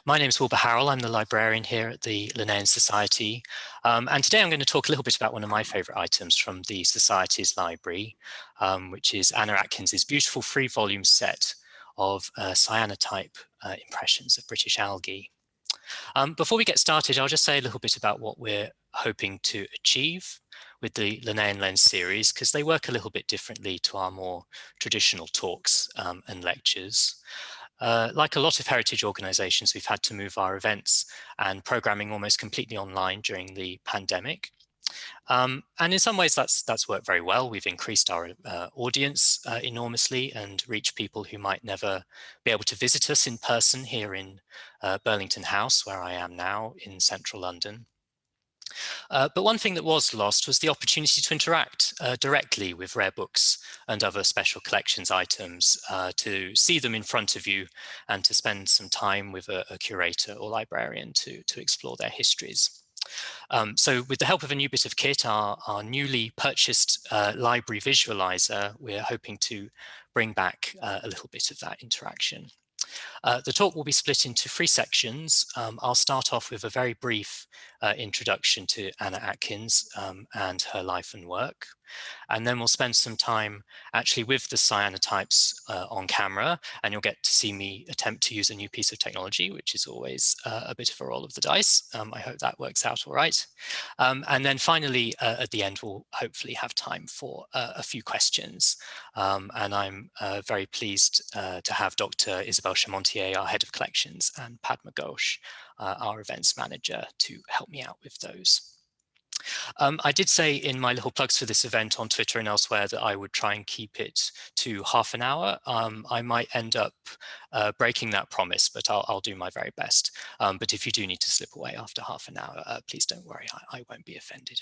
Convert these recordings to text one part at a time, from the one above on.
My name is Beharrell. I'm the librarian here at the Linnean Society. And today I'm going to talk a little bit about one of my favourite items from the Society's library, which is Anna Atkins's beautiful 3-volume set of cyanotype impressions of British algae. Before we get started, I'll just say a little bit about what we're hoping to achieve with the Linnean Lens series, because they work a little bit differently to our more traditional talks and lectures. Like a lot of heritage organisations, we've had to move our events and programming almost completely online during the pandemic. And in some ways that's worked very well. We've increased our audience enormously and reached people who might never be able to visit us in person here in Burlington House, where I am now in central London. But one thing that was lost was the opportunity to interact directly with rare books and other special collections items, to see them in front of you and to spend some time with a curator or librarian to explore their histories. So with the help of a new bit of kit, our newly purchased library visualizer, we're hoping to bring back a little bit of that interaction. The talk will be split into 3 sections. I'll start off with a very brief introduction to Anna Atkins and her life and work. And then we'll spend some time actually with the cyanotypes on camera, and you'll get to see me attempt to use a new piece of technology, which is always a bit of a roll of the dice. I hope that works out all right. And then finally, at the end, we'll hopefully have time for a few questions. And I'm very pleased to have Dr. Isabelle Chamontier, our head of collections, and Padma Ghosh, our events manager, to help me out with those. I did say in my little plugs for this event on Twitter and elsewhere that I would try and keep it to half an hour. I might end up breaking that promise, but I'll do my very best. But if you do need to slip away after half an hour, please don't worry, I won't be offended.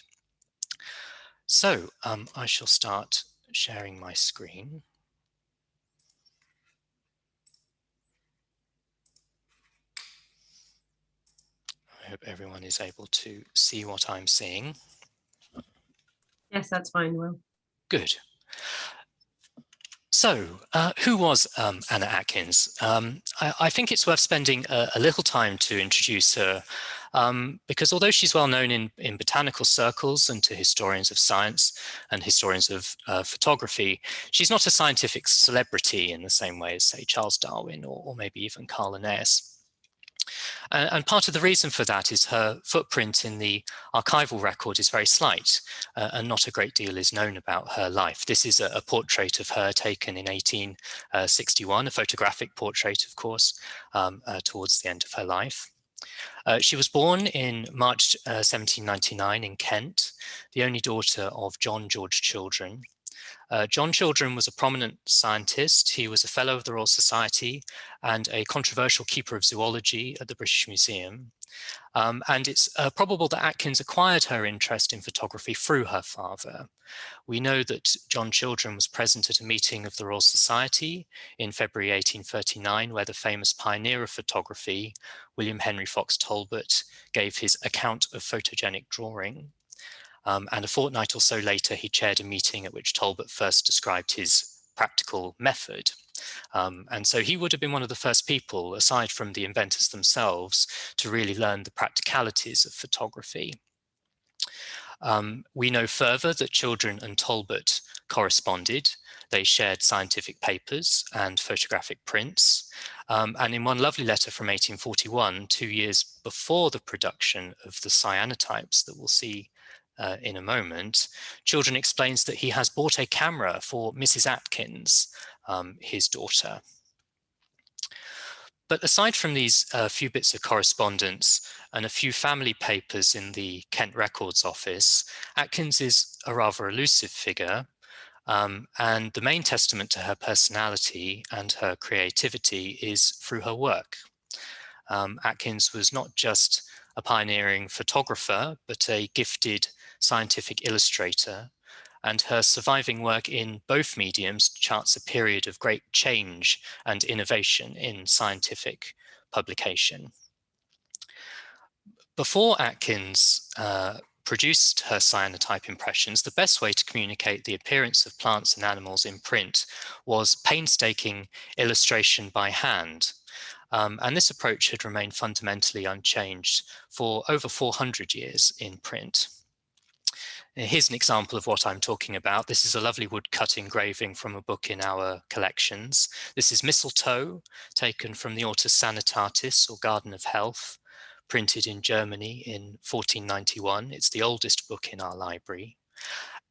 So I shall start sharing my screen. I hope everyone is able to see what I'm seeing. Yes, that's fine, Will. Good. So, who was Anna Atkins? I think it's worth spending a little time to introduce her, because although she's well known in botanical circles and to historians of science and historians of photography, she's not a scientific celebrity in the same way as, say, Charles Darwin or maybe even Carl Linnaeus. And part of the reason for that is her footprint in the archival record is very slight, and not a great deal is known about her life. This is a portrait of her taken in 1861, a photographic portrait, of course, towards the end of her life. She was born in March 1799 in Kent, the only daughter of John George Children. John Children was a prominent scientist. He was a fellow of the Royal Society and a controversial keeper of zoology at the British Museum. And it's probable that Atkins acquired her interest in photography through her father. We know that John Children was present at a meeting of the Royal Society in February 1839, where the famous pioneer of photography, William Henry Fox Talbot, gave his account of photogenic drawing. And a fortnight or so later, he chaired a meeting at which Talbot first described his practical method. And so he would have been one of the first people, aside from the inventors themselves, to really learn the practicalities of photography. We know further that Children and Talbot corresponded. They shared scientific papers and photographic prints. And in one lovely letter from 1841, 2 years before the production of the cyanotypes that we'll see in a moment, Children explains that he has bought a camera for Mrs. Atkins, his daughter. But aside from these few bits of correspondence and a few family papers in the Kent Records Office, Atkins is a rather elusive figure, and the main testament to her personality and her creativity is through her work. Atkins was not just a pioneering photographer, but a gifted scientific illustrator, and her surviving work in both mediums charts a period of great change and innovation in scientific publication. Before Atkins produced her cyanotype impressions, the best way to communicate the appearance of plants and animals in print was painstaking illustration by hand. And this approach had remained fundamentally unchanged for over 400 years in print. Here's an example of what I'm talking about. This is a lovely woodcut engraving from a book in our collections. This is Mistletoe, taken from the author Cyanotype or Garden of Health, printed in Germany in 1491. It's the oldest book in our library.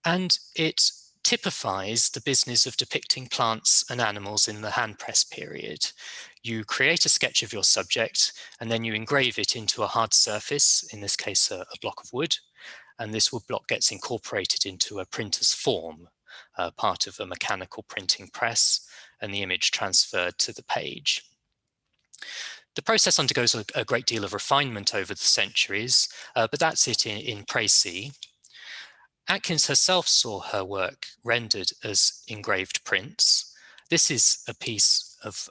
And it typifies the business of depicting plants and animals in the hand press period. You create a sketch of your subject, and then you engrave it into a hard surface, in this case, a block of wood. And this wood block gets incorporated into a printer's form, part of a mechanical printing press, and the image transferred to the page. The process undergoes a great deal of refinement over the centuries, but that's it in précis. Atkins herself saw her work rendered as engraved prints. This is a piece of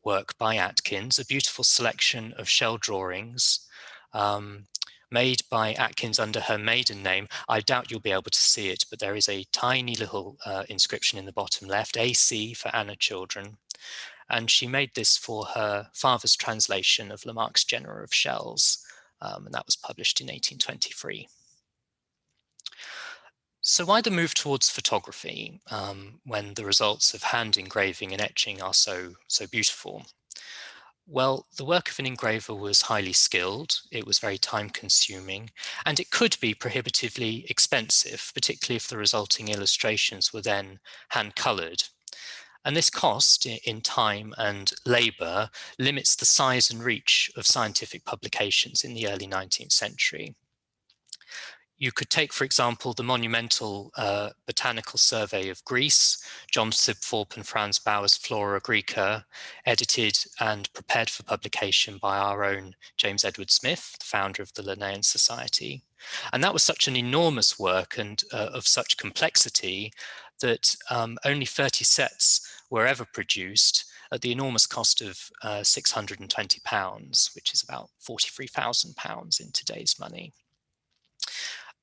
work by Atkins, a beautiful selection of shell drawings made by Atkins under her maiden name. I doubt you'll be able to see it, but there is a tiny little inscription in the bottom left, AC for Anna Children. And she made this for her father's translation of Lamarck's Genera of Shells, and that was published in 1823. So why the move towards photography when the results of hand engraving and etching are so beautiful? Well, the work of an engraver was highly skilled, it was very time consuming, and it could be prohibitively expensive, particularly if the resulting illustrations were then hand colored. And this cost in time and labor limits the size and reach of scientific publications in the early 19th century. You could take, for example, the monumental botanical survey of Greece, John Sibthorpe and Franz Bauer's Flora Graeca, edited and prepared for publication by our own James Edward Smith, the founder of the Linnean Society. And that was such an enormous work and of such complexity that only 30 sets were ever produced at the enormous cost of £620, which is about £43,000 in today's money.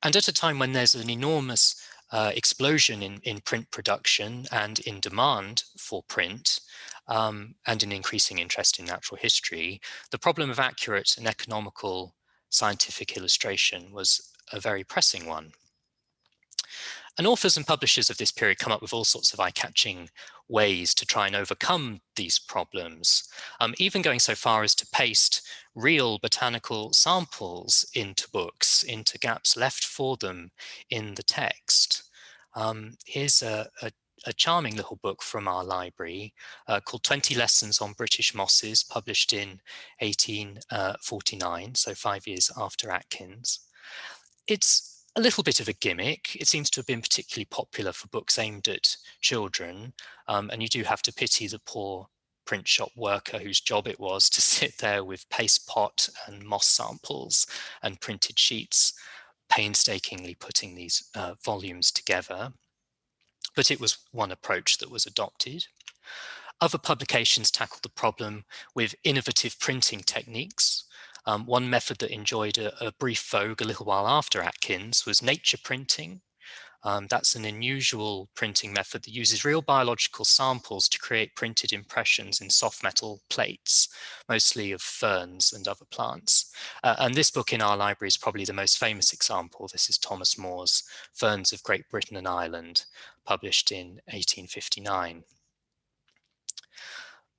And at a time when there's an enormous explosion in print production and in demand for print, and an increasing interest in natural history, the problem of accurate and economical scientific illustration was a very pressing one. And authors and publishers of this period come up with all sorts of eye-catching ways to try and overcome these problems, even going so far as to paste real botanical samples into books, into gaps left for them in the text. Here's a charming little book from our library called 20 Lessons on British Mosses, published in 1849, so 5 years after Atkins. It's a little bit of a gimmick. It seems to have been particularly popular for books aimed at children, and you do have to pity the poor print shop worker whose job it was to sit there with paste pot and moss samples and printed sheets, painstakingly putting these volumes together. But it was one approach that was adopted. Other publications tackled the problem with innovative printing techniques. One method that enjoyed a brief vogue a little while after Atkins was nature printing. That's an unusual printing method that uses real biological samples to create printed impressions in soft metal plates, mostly of ferns and other plants. And this book in our library is probably the most famous example. This is Thomas More's Ferns of Great Britain and Ireland, published in 1859.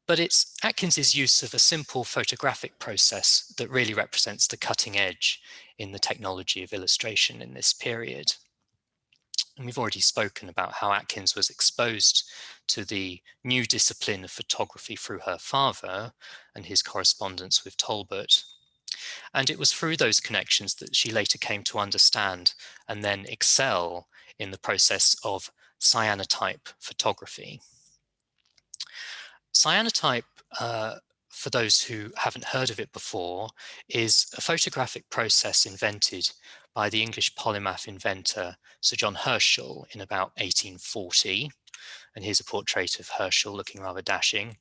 But it's Atkins's use of a simple photographic process that really represents the cutting edge in the technology of illustration in this period. And we've already spoken about how Atkins was exposed to the new discipline of photography through her father and his correspondence with Talbot. And it was through those connections that she later came to understand and then excel in the process of cyanotype photography. Cyanotype, for those who haven't heard of it before, is a photographic process invented by the English polymath inventor Sir John Herschel in about 1840. And here's a portrait of Herschel looking rather dashing.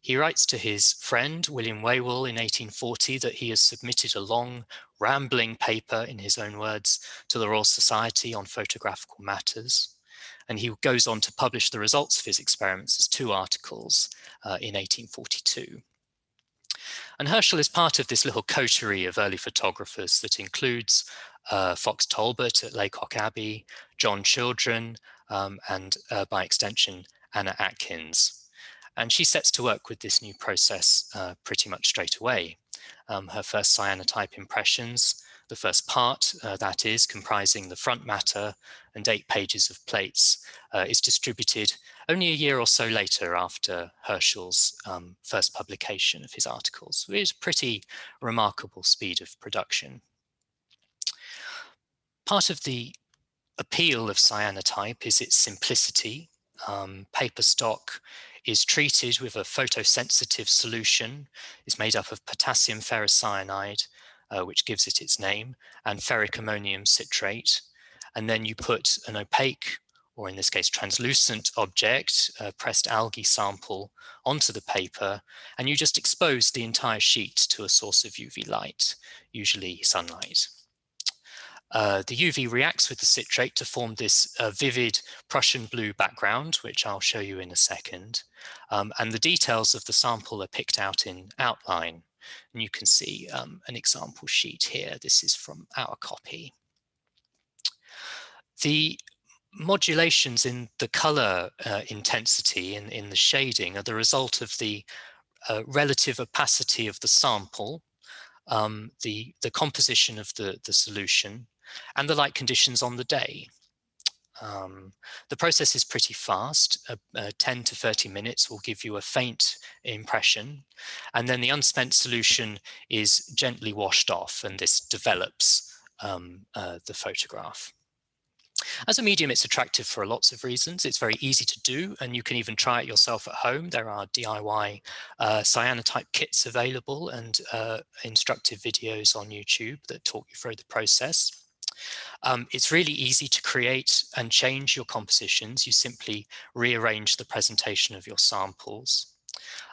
He writes to his friend William Whewell in 1840 that he has submitted a long, rambling paper, in his own words, to the Royal Society on photographical matters. and he goes on to publish the results of his experiments as 2 articles in 1842. And Herschel is part of this little coterie of early photographers that includes Fox Talbot at Laycock Abbey, John Children, and by extension, Anna Atkins. And she sets to work with this new process pretty much straight away. Her first cyanotype impressions, the first part, that is, comprising the front matter and 8 pages of plates, is distributed only a year or so later after Herschel's first publication of his articles. It is a pretty remarkable speed of production. Part of the appeal of cyanotype is its simplicity. Paper stock is treated with a photosensitive solution. It's made up of potassium ferrocyanide, which gives it its name, and ferric ammonium citrate. And then you put an opaque, or in this case translucent object, a pressed algae sample, onto the paper, and you just expose the entire sheet to a source of UV light, usually sunlight. The UV reacts with the citrate to form this vivid Prussian blue background, which I'll show you in a second. And the details of the sample are picked out in outline. And you can see an example sheet here. This is from our copy. The modulations in the color intensity and in the shading are the result of the relative opacity of the sample, the composition of the solution, and the light conditions on the day. The process is pretty fast. 10 to 30 minutes will give you a faint impression, and then the unspent solution is gently washed off, and this develops the photograph. As a medium, it's attractive for lots of reasons. It's very easy to do, and you can even try it yourself at home. There are DIY cyanotype kits available and instructive videos on YouTube that talk you through the process. It's really easy to create and change your compositions. You simply rearrange the presentation of your samples.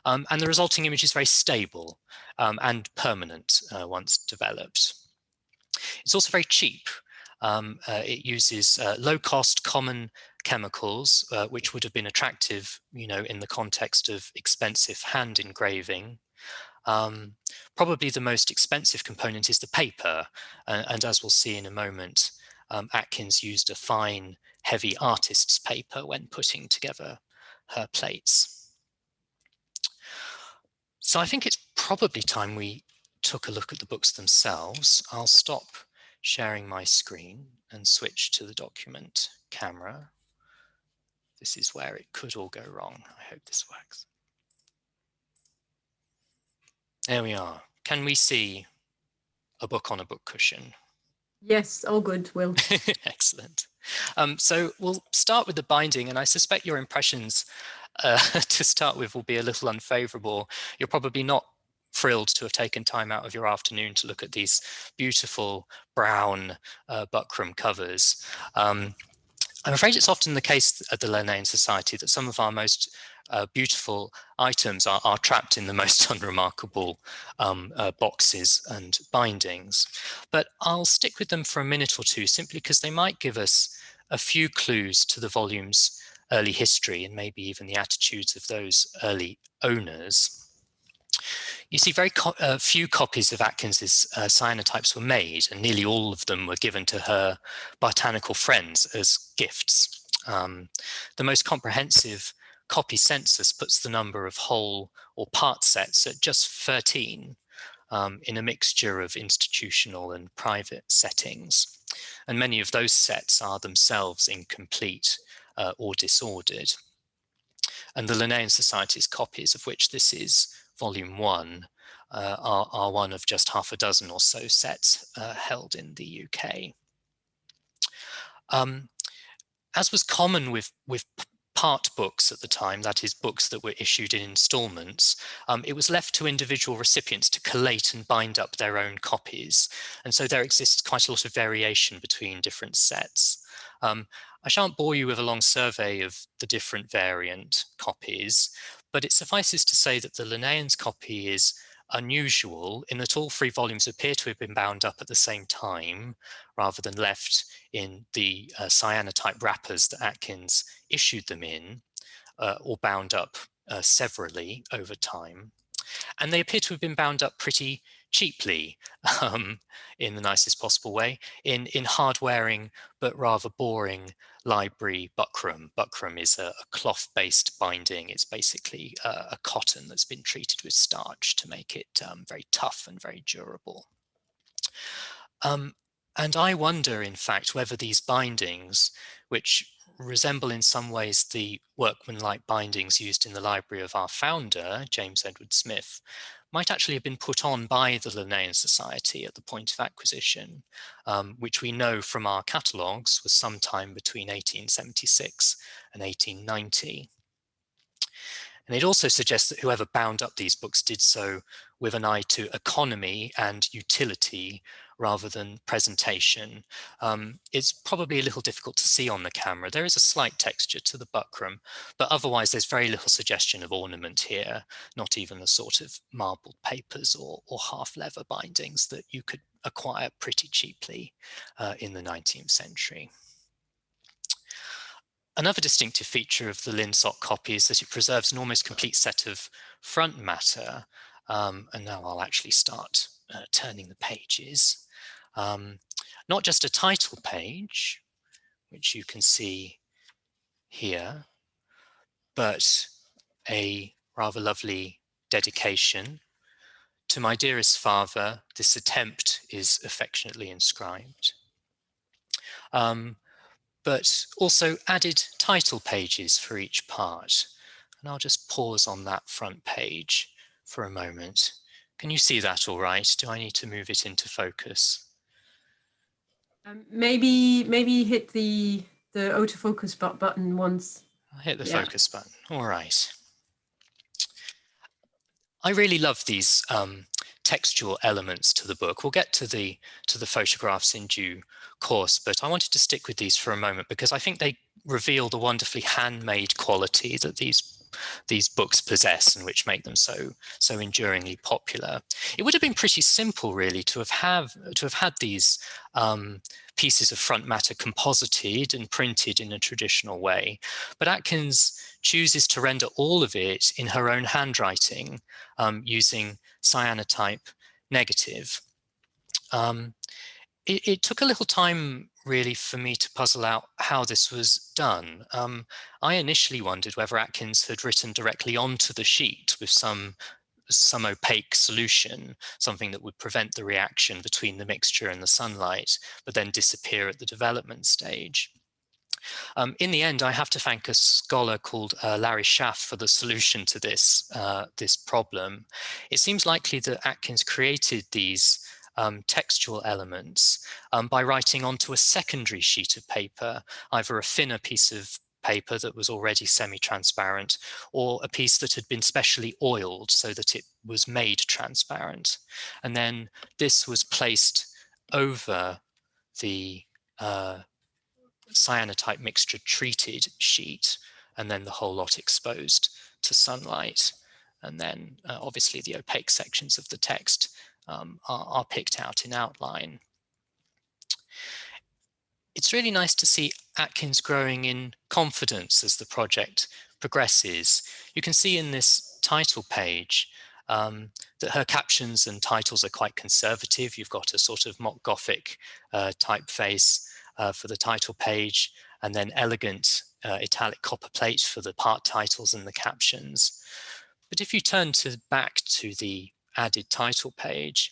And the resulting image is very stable and permanent once developed. It's also very cheap. It uses low-cost common chemicals, which would have been attractive, in the context of expensive hand engraving. Probably the most expensive component is the paper, and as we'll see in a moment, Atkins used a fine, heavy artist's paper when putting together her plates. So I think it's probably time we took a look at the books themselves. I'll stop sharing my screen and switch to the document camera. This is where it could all go wrong. I hope this works. There we are. Can we see a book on a book cushion? Yes, all good, Will. Excellent. So we'll start with the binding, and I suspect your impressions to start with will be a little unfavorable. You're probably not thrilled to have taken time out of your afternoon to look at these beautiful brown buckram covers. I'm afraid it's often the case at the Linnean Society that some of our most beautiful items are trapped in the most unremarkable boxes and bindings. But I'll stick with them for a minute or two, simply because they might give us a few clues to the volume's early history and maybe even the attitudes of those early owners. You see, very few copies of Atkins's cyanotypes were made, and nearly all of them were given to her botanical friends as gifts. The most comprehensive copy census puts the number of whole or part sets at just 13, in a mixture of institutional and private settings. And many of those sets are themselves incomplete or disordered. And the Linnean Society's copies, of which this is Volume 1, are one of just half a dozen or so sets held in the UK. As was common with part books at the time, that is, books that were issued in installments, it was left to individual recipients to collate and bind up their own copies. And so there exists quite a lot of variation between different sets. I shan't bore you with a long survey of the different variant copies, but it suffices to say that the Linnaean's copy is unusual in that all 3 volumes appear to have been bound up at the same time, rather than left in the cyanotype wrappers that Atkins issued them in, or bound up severally over time. And they appear to have been bound up pretty cheaply, in the nicest possible way, in hard-wearing but rather boring library buckram. Buckram is a cloth-based binding. It's basically a cotton that's been treated with starch to make it very tough and very durable. And I wonder, in fact, whether these bindings, which resemble in some ways the workmanlike bindings used in the library of our founder, James Edward Smith, might actually have been put on by the Linnean Society at the point of acquisition, which we know from our catalogues was sometime between 1876 and 1890. And it also suggests that whoever bound up these books did so with an eye to economy and utility rather than presentation. It's probably a little difficult to see on the camera. There is a slight texture to the buckram, but otherwise there's very little suggestion of ornament here, not even the sort of marbled papers or half leather bindings that you could acquire pretty cheaply in the 19th century. Another distinctive feature of the Linsock copy is that it preserves an almost complete set of front matter. And now I'll actually start turning the pages. Not just a title page, which you can see here, but a rather lovely dedication. To my dearest father, this attempt is affectionately inscribed. But also added title pages for each part. And I'll just pause on that front page for a moment. Can you see that all right? Do I need to move it into focus? Maybe hit the autofocus button once. I'll hit the focus button. All right. I really love these textual elements to the book. We'll get to the photographs in due course, but I wanted to stick with these for a moment because I think they reveal the wonderfully handmade quality that these books possess and which make them so enduringly popular. It would have been pretty simple, really, to have had these pieces of front matter composited and printed in a traditional way, but Atkins chooses to render all of it in her own handwriting using cyanotype negative. It took a little time really for me to puzzle out how this was done. I initially wondered whether Atkins had written directly onto the sheet with some opaque solution, something that would prevent the reaction between the mixture and the sunlight, but then disappear at the development stage. In the end, I have to thank a scholar called Larry Schaff for the solution to this problem. It seems likely that Atkins created these textual elements by writing onto a secondary sheet of paper, either a thinner piece of paper that was already semi-transparent or a piece that had been specially oiled so that it was made transparent. And then this was placed over the cyanotype mixture treated sheet, and then the whole lot exposed to sunlight. And then obviously the opaque sections of the text are picked out in outline. It's really nice to see Atkins growing in confidence as the project progresses. You can see in this title page that her captions and titles are quite conservative. You've got a sort of mock Gothic typeface for the title page, and then elegant italic copperplate for the part titles and the captions. But if you turn back to the added title page,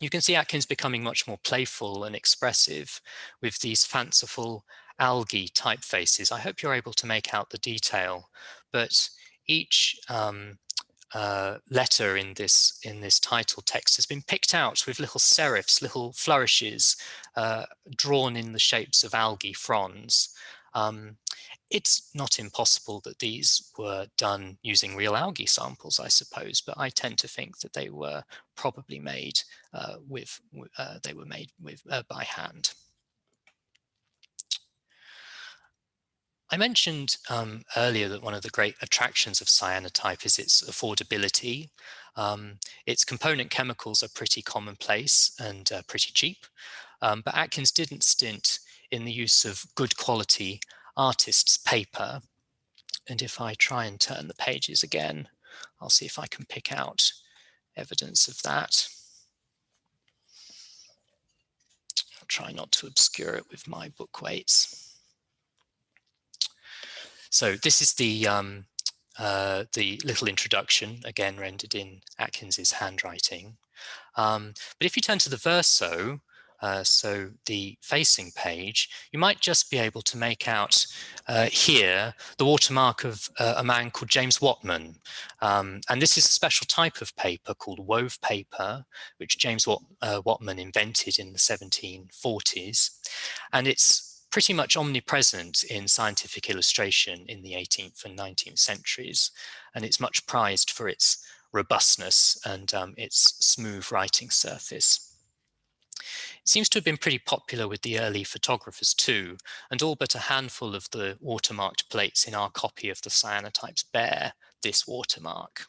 you can see Atkins becoming much more playful and expressive with these fanciful algae typefaces. I hope you're able to make out the detail, but each letter in this title text has been picked out with little serifs, little flourishes drawn in the shapes of algae fronds. It's not impossible that these were done using real algae samples, I suppose, but I tend to think that they were probably made by hand. I mentioned earlier that one of the great attractions of cyanotype is its affordability. Its component chemicals are pretty commonplace and pretty cheap, but Atkins didn't stint in the use of good quality artist's paper. And if I try and turn the pages again, I'll see if I can pick out evidence of that. I'll try not to obscure it with my book weights. So this is the little introduction, again rendered in Atkins's handwriting. But if you turn to the verso, so the facing page, you might just be able to make out here the watermark of a man called James Whatman. And this is a special type of paper called wove paper, which James Whatman invented in the 1740s. And it's pretty much omnipresent in scientific illustration in the 18th and 19th centuries. And it's much prized for its robustness and its smooth writing surface. It seems to have been pretty popular with the early photographers too, and all but a handful of the watermarked plates in our copy of the cyanotypes bear this watermark.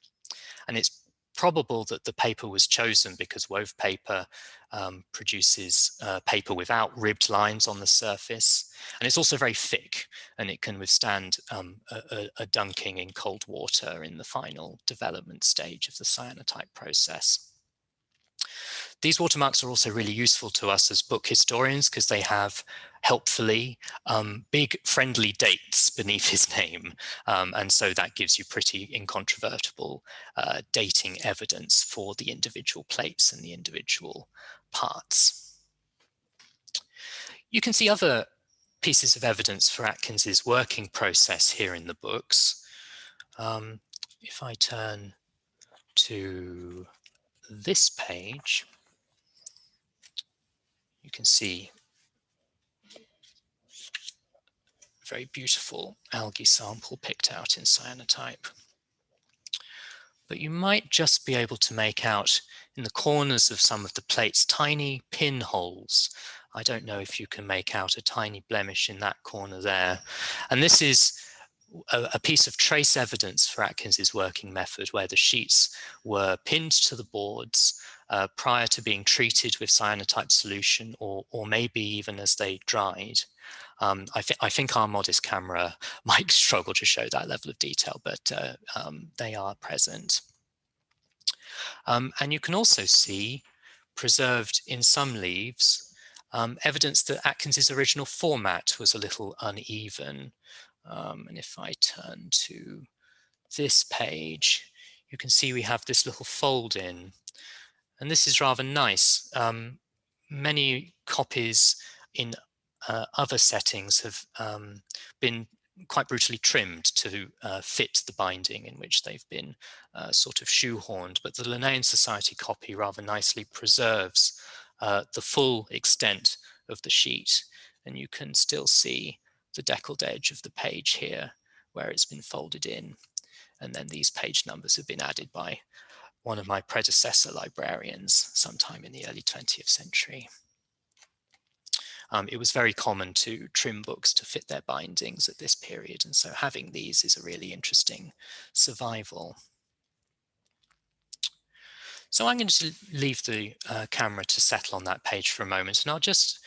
And it's probable that the paper was chosen because wove paper produces paper without ribbed lines on the surface. And it's also very thick, and it can withstand a dunking in cold water in the final development stage of the cyanotype process. These watermarks are also really useful to us as book historians because they have helpfully big friendly dates beneath his name. And so that gives you pretty incontrovertible dating evidence for the individual plates and the individual parts. You can see other pieces of evidence for Atkins's working process here in the books. If I turn to this page, you can see a very beautiful algae sample picked out in cyanotype. But you might just be able to make out in the corners of some of the plates tiny pinholes. I don't know if you can make out a tiny blemish in that corner there. And this is a piece of trace evidence for Atkins's working method, where the sheets were pinned to the boards prior to being treated with cyanotype solution, or maybe even as they dried. I think our modest camera might struggle to show that level of detail, but they are present. And you can also see preserved in some leaves evidence that Atkins's original format was a little uneven. And if I turn to this page, you can see we have this little fold in, and this is rather nice. Many copies in other settings have been quite brutally trimmed to fit the binding in which they've been sort of shoehorned, but the Linnean Society copy rather nicely preserves the full extent of the sheet, and you can still see the deckled edge of the page here where it's been folded in, and then these page numbers have been added by one of my predecessor librarians sometime in the early 20th century. It was very common to trim books to fit their bindings at this period, and so having these is a really interesting survival. So I'm going to leave the camera to settle on that page for a moment, and I'll just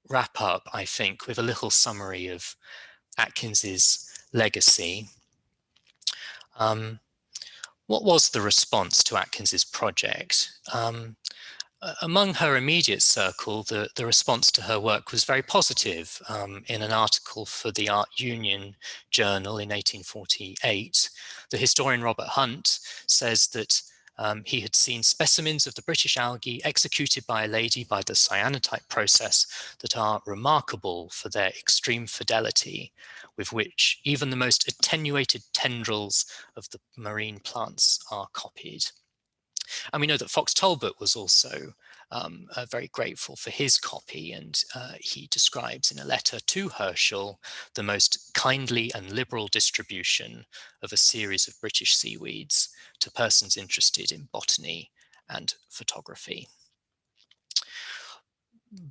wrap up, I think, with a little summary of Atkins's legacy. What was the response to Atkins's project? Among her immediate circle, the response to her work was very positive. In an article for the Art Union Journal in 1848, the historian Robert Hunt says that he had seen specimens of the British algae executed by a lady by the cyanotype process that are remarkable for their extreme fidelity, with which even the most attenuated tendrils of the marine plants are copied. And we know that Fox Talbot was also very grateful for his copy, and he describes in a letter to Herschel the most kindly and liberal distribution of a series of British seaweeds to persons interested in botany and photography.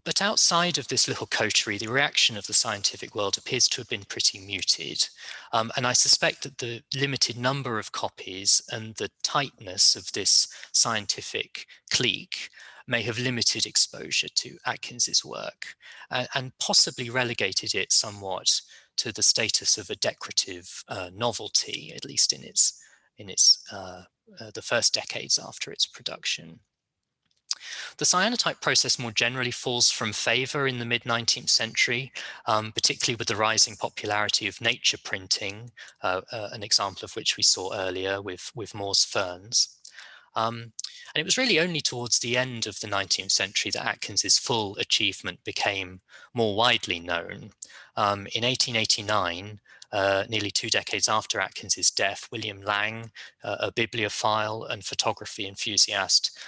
But outside of this little coterie, the reaction of the scientific world appears to have been pretty muted. And I suspect that the limited number of copies and the tightness of this scientific clique may have limited exposure to Atkins's work and possibly relegated it somewhat to the status of a decorative novelty, at least in the first decades after its production. The cyanotype process more generally falls from favor in the mid-19th century, particularly with the rising popularity of nature printing, an example of which we saw earlier with Moore's ferns. And it was really only towards the end of the 19th century that Atkins's full achievement became more widely known. In 1889, nearly 2 decades after Atkins's death, William Lang, a bibliophile and photography enthusiast,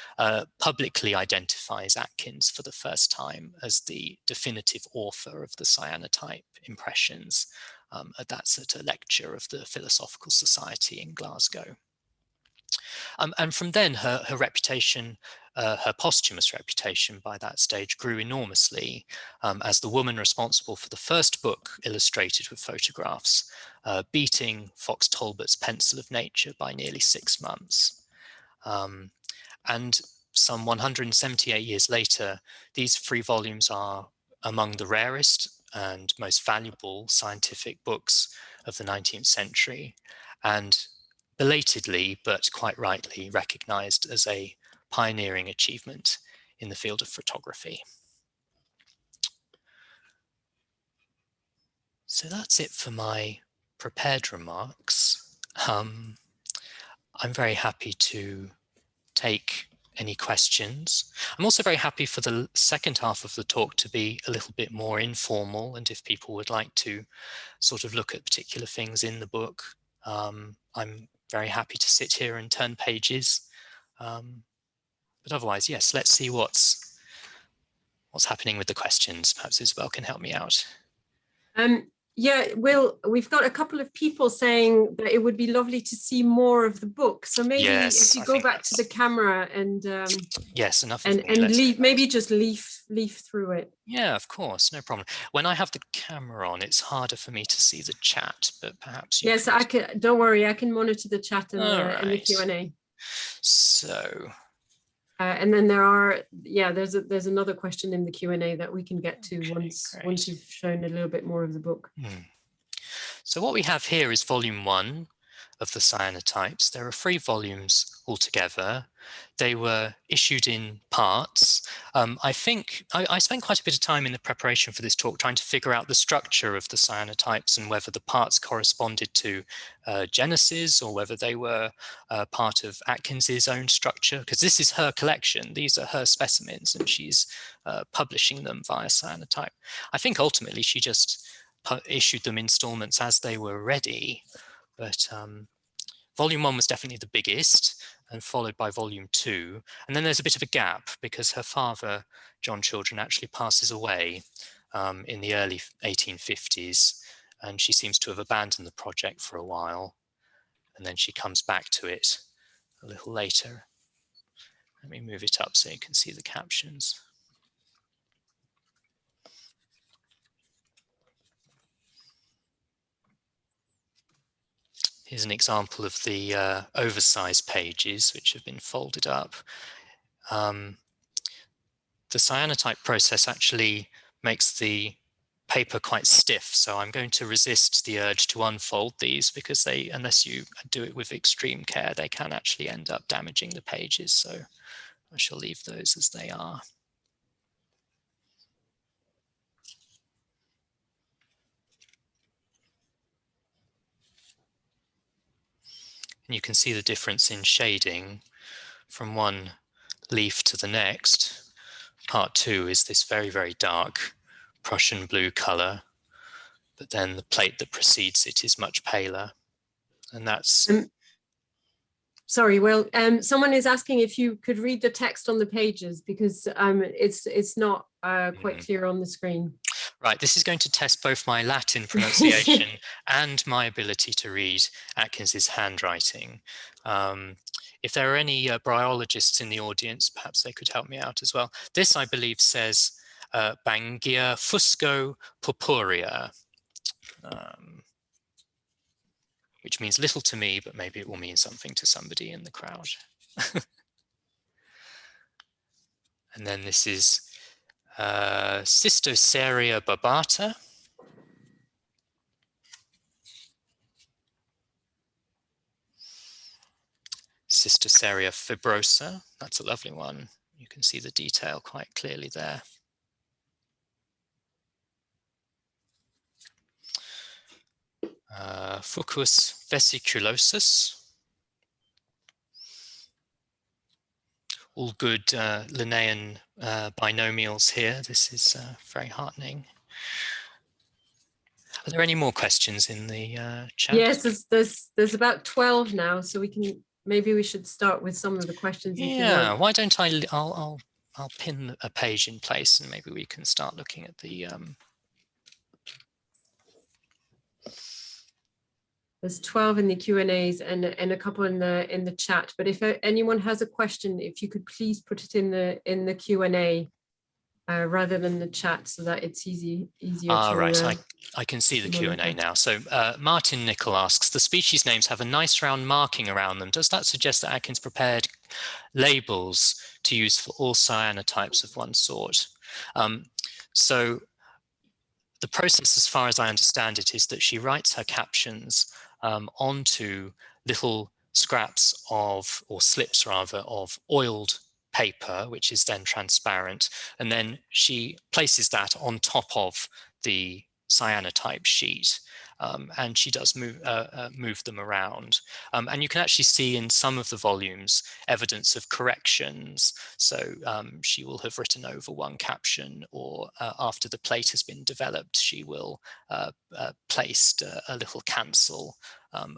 publicly identifies Atkins for the first time as the definitive author of the Cyanotype Impressions. That's at a lecture of the Philosophical Society in Glasgow. And from then, her reputation, her posthumous reputation by that stage grew enormously as the woman responsible for the first book illustrated with photographs, beating Fox Talbot's Pencil of Nature by nearly 6 months. And some 178 years later, these 3 volumes are among the rarest and most valuable scientific books of the 19th century, and belatedly, but quite rightly, recognized as a pioneering achievement in the field of photography. So that's it for my prepared remarks. I'm very happy to take any questions. I'm also very happy for the second half of the talk to be a little bit more informal, and if people would like to sort of look at particular things in the book, I'm very happy to sit here and turn pages. But otherwise, yes, let's see what's happening with the questions. Perhaps Isabel can help me out. Yeah, Will, we've got a couple of people saying that it would be lovely to see more of the book. So maybe if you go back to the camera and yes, enough and leaf, maybe just leaf through it. Yeah, of course, no problem. When I have the camera on, it's harder for me to see the chat, but perhaps you yes, I can. Don't worry, I can monitor the chat and the Q&A. So. And then there's another question in the Q&A that we can get to once you've shown a little bit more of the book. So what we have here is volume 1 of the cyanotypes. There are 3 volumes altogether. They were issued in parts. I think I spent quite a bit of time in the preparation for this talk trying to figure out the structure of the cyanotypes and whether the parts corresponded to Genesis or whether they were part of Atkins's own structure, because this is her collection. These are her specimens and she's publishing them via cyanotype. I think ultimately she just issued them installments as they were ready, but volume 1 was definitely the biggest, and followed by volume 2. And then there's a bit of a gap because her father, John Children, actually passes away in the early 1850s, and she seems to have abandoned the project for a while, and then she comes back to it a little later. Let me move it up so you can see the captions. Here's an example of the oversized pages which have been folded up. The cyanotype process actually makes the paper quite stiff, so I'm going to resist the urge to unfold these because unless you do it with extreme care, they can actually end up damaging the pages. So I shall leave those as they are. And you can see the difference in shading from one leaf to the next. Part 2 is this very, very dark Prussian blue color, but then the plate that precedes it is much paler. And that's... Sorry, Will, someone is asking if you could read the text on the pages because it's not quite clear on the screen. Right, this is going to test both my Latin pronunciation and my ability to read Atkins's handwriting. If there are any bryologists in the audience, perhaps they could help me out as well. This, I believe, says Bangia fusco purpurea, which means little to me, but maybe it will mean something to somebody in the crowd. And then this is Cystoceria barbata. Cystoceria fibrosa, that's a lovely one. You can see the detail quite clearly there. Fucus vesiculosus. All good Linnean binomials here. This is very heartening. Are there any more questions in the chat? Yes, there's about 12 now, so maybe we should start with some of the questions. Yeah, why don't I'll pin a page in place and maybe we can start looking at the There's 12 in the Q&As and a couple in the chat. But if anyone has a question, if you could please put it in the Q&A rather than the chat, so that it's easier. Right, I can see the Q&A now. So Martin Nicol asks, the species names have a nice round marking around them. Does that suggest that Atkins prepared labels to use for all cyanotypes of one sort? So the process, as far as I understand it, is that she writes her captions onto little scraps of, or slips rather, of oiled paper, which is then transparent, and then she places that on top of the cyanotype sheet, and she does move them around. And you can actually see in some of the volumes evidence of corrections. So she will have written over one caption, or after the plate has been developed, she will placed a little cancel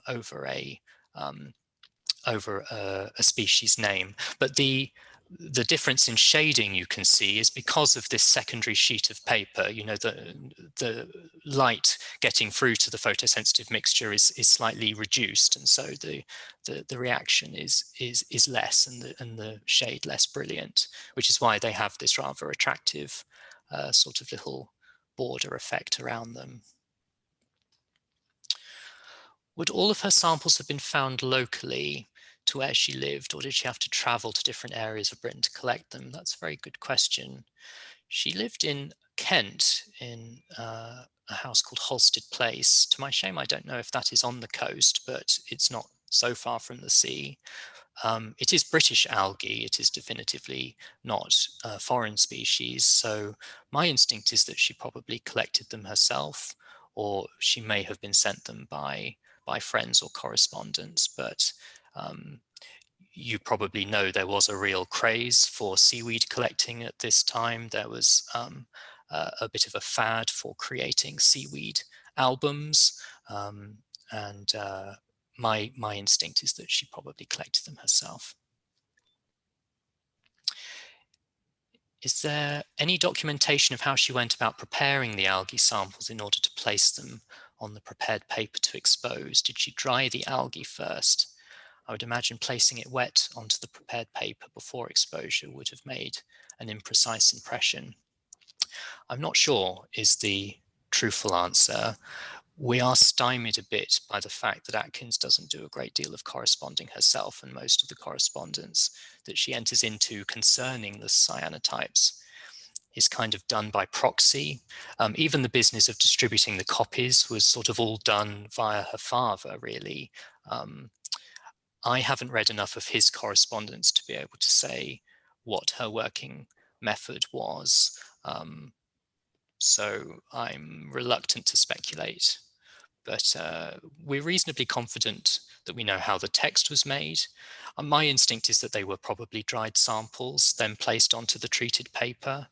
over a species name. But the difference in shading you can see is because of this secondary sheet of paper. You know, the light getting through to the photosensitive mixture is slightly reduced, and so the reaction is less, and the shade less brilliant, which is why they have this rather attractive sort of little border effect around them. Would all of her samples have been found locally to where she lived, or did she have to travel to different areas of Britain to collect them? That's a very good question. She lived in Kent in a house called Halstead Place. To my shame, I don't know if that is on the coast, but it's not so far from the sea. It is British algae. It is definitively not a foreign species. So my instinct is that she probably collected them herself, or she may have been sent them by friends or correspondents. But you probably know there was a real craze for seaweed collecting at this time. There was a bit of a fad for creating seaweed albums, and my instinct is that she probably collected them herself. Is there any documentation of how she went about preparing the algae samples in order to place them on the prepared paper to expose? Did she dry the algae first? I would imagine placing it wet onto the prepared paper before exposure would have made an imprecise impression. I'm not sure is the truthful answer. We are stymied a bit by the fact that Atkins doesn't do a great deal of corresponding herself, and most of the correspondence that she enters into concerning the cyanotypes is kind of done by proxy. Even the business of distributing the copies was sort of all done via her father, really. I haven't read enough of his correspondence to be able to say what her working method was. So I'm reluctant to speculate, but we're reasonably confident that we know how the text was made. My instinct is that they were probably dried samples, then placed onto the treated paper.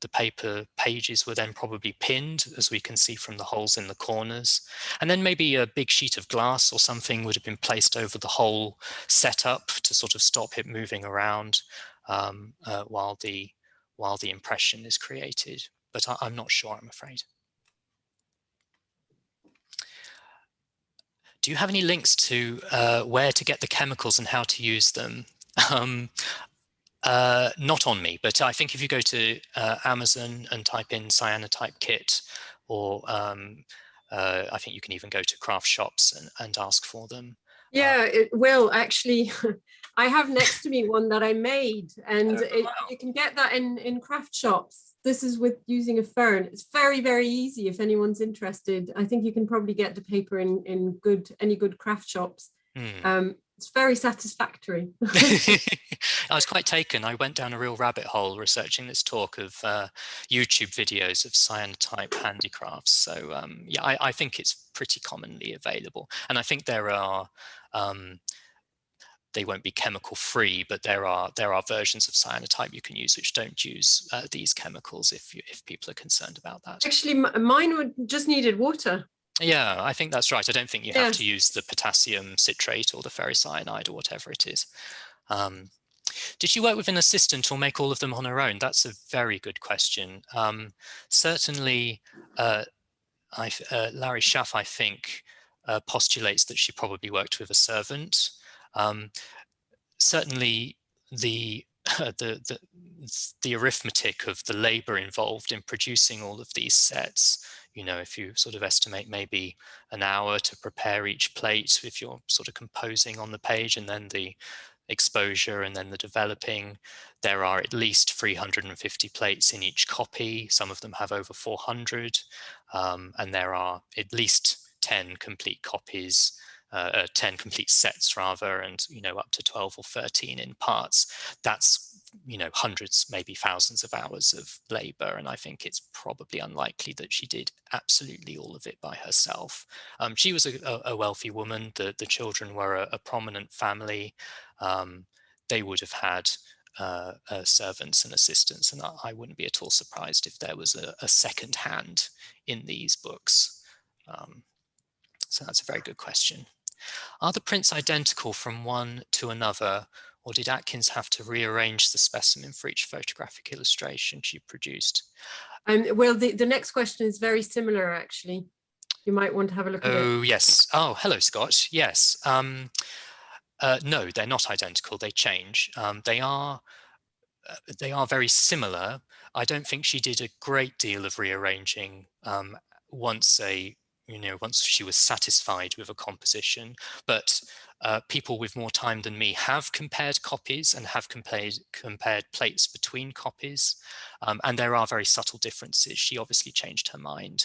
The paper pages were then probably pinned, as we can see from the holes in the corners. And then maybe a big sheet of glass or something would have been placed over the whole setup to sort of stop it moving around while the impression is created. But I'm not sure, I'm afraid. Do you have any links to where to get the chemicals and how to use them? Not on me, but I think if you go to Amazon and type in cyanotype kit, or I think you can even go to craft shops and ask for them. Yeah, it will actually. I have next to me one that I made, and you can get that in craft shops. This is with using a fern. It's very, very easy if anyone's interested. I think you can probably get the paper in any good craft shops. It's very satisfactory. I was quite taken. I went down a real rabbit hole researching this talk of YouTube videos of cyanotype handicrafts. So yeah, I think it's pretty commonly available. And I think there are, they won't be chemical free, but there are versions of cyanotype you can use which don't use these chemicals if people are concerned about that. Actually, mine would just needed water. Yeah, I think that's right. I don't think you have to use the potassium citrate or the ferricyanide or whatever it is. Did you work with an assistant or make all of them on her own? That's a very good question. Certainly, Larry Schaff, I think, postulates that she probably worked with a servant. Certainly, the arithmetic of the labor involved in producing all of these sets, you know, if you sort of estimate maybe an hour to prepare each plate, if you're sort of composing on the page, and then the exposure and then the developing, there are at least 350 plates in each copy. Some of them have over 400, and there are at least 10 complete copies, 10 complete sets rather, and, you know, up to 12 or 13 in parts. That's, you know, hundreds, maybe thousands of hours of labor. And I think it's probably unlikely that she did absolutely all of it by herself. She was a wealthy woman. The children were a prominent family. They would have had servants and assistants, and I wouldn't be at all surprised if there was a second hand in these books. So that's a very good question. Are the prints identical from one to another, or did Atkins have to rearrange the specimen for each photographic illustration she produced? Well, the next question is very similar, actually. You might want to have a look at it. Oh, yes. Oh, hello, Scott. Yes. No, they're not identical. They change. They are very similar. I don't think she did a great deal of rearranging once she was satisfied with a composition, but people with more time than me have compared copies and have compared plates between copies, and there are very subtle differences. She obviously changed her mind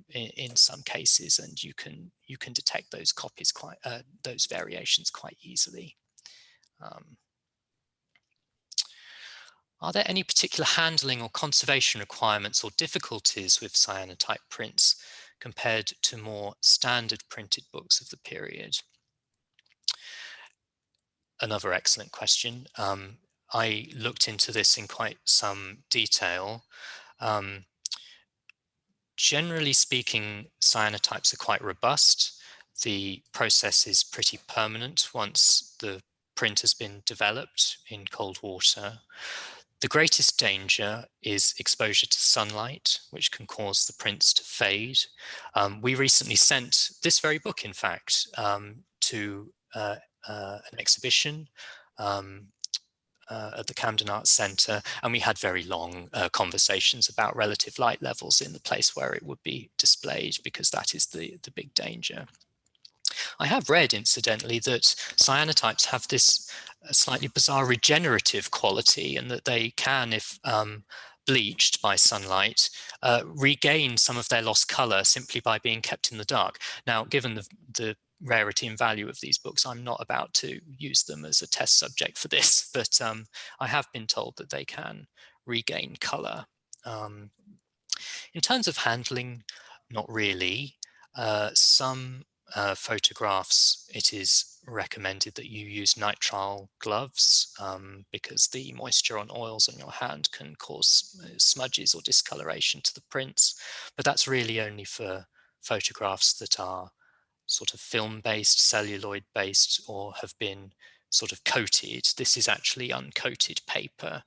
in some cases, and you can detect those those variations quite easily. Are there any particular handling or conservation requirements or difficulties with cyanotype prints compared to more standard printed books of the period? Another excellent question. I looked into this in quite some detail. Generally speaking, cyanotypes are quite robust. The process is pretty permanent once the print has been developed in cold water. The greatest danger is exposure to sunlight, which can cause the prints to fade. We recently sent this very book, in fact, to an exhibition at the Camden Arts Centre, and we had very long conversations about relative light levels in the place where it would be displayed, because that is the big danger. I have read, incidentally, that cyanotypes have this slightly bizarre regenerative quality, and that they can, if bleached by sunlight, regain some of their lost colour simply by being kept in the dark. Now, given the rarity and value of these books, I'm not about to use them as a test subject for this, but I have been told that they can regain colour. In terms of handling, not really. Some photographs, it is recommended that you use nitrile gloves because the moisture on oils on your hand can cause smudges or discoloration to the prints, but that's really only for photographs that are sort of film-based, celluloid-based, or have been sort of coated. This is actually uncoated paper,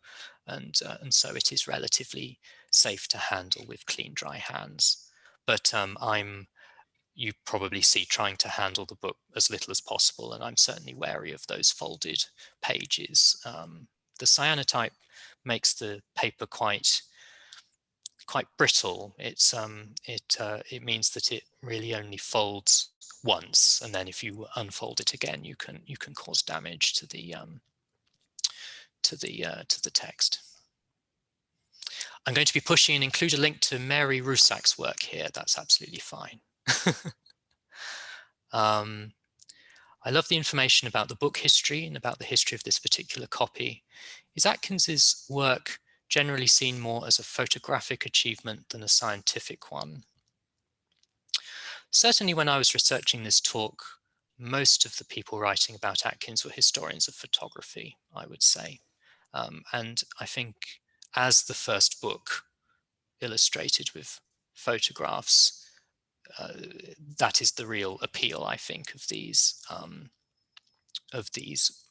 and so it is relatively safe to handle with clean, dry hands. But you probably see trying to handle the book as little as possible, and I'm certainly wary of those folded pages. the cyanotype makes the paper quite brittle. It means that it really only folds once, and then if you unfold it again, you can cause damage to the text. I'm going to be pushing and include a link to Mary Rusak's work here. That's absolutely fine. I love the information about the book history and about the history of this particular copy. Is Atkins's work generally seen more as a photographic achievement than a scientific one? Certainly when I was researching this talk, most of the people writing about Atkins were historians of photography, I would say. And I think as the first book illustrated with photographs, that is the real appeal, I think, of these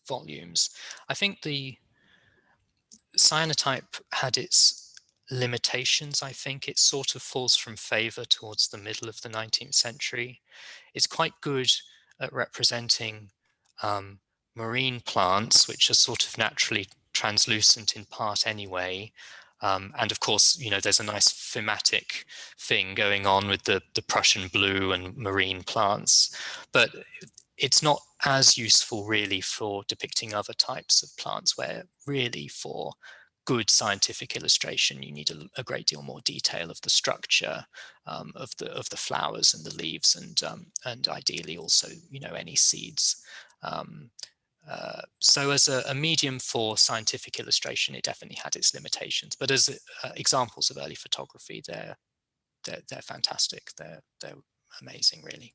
volumes. I think the cyanotype had its limitations. I think it sort of falls from favor towards the middle of the 19th century. It's quite good at representing marine plants, which are sort of naturally translucent in part anyway. And of course, you know, there's a nice thematic thing going on with the Prussian blue and marine plants, but it's not as useful really for depicting other types of plants, where really for good scientific illustration you need a great deal more detail of the structure of the flowers and the leaves, and ideally also, you know, any seeds. So as a medium for scientific illustration, it definitely had its limitations, but as examples of early photography, they're fantastic. They're amazing, really.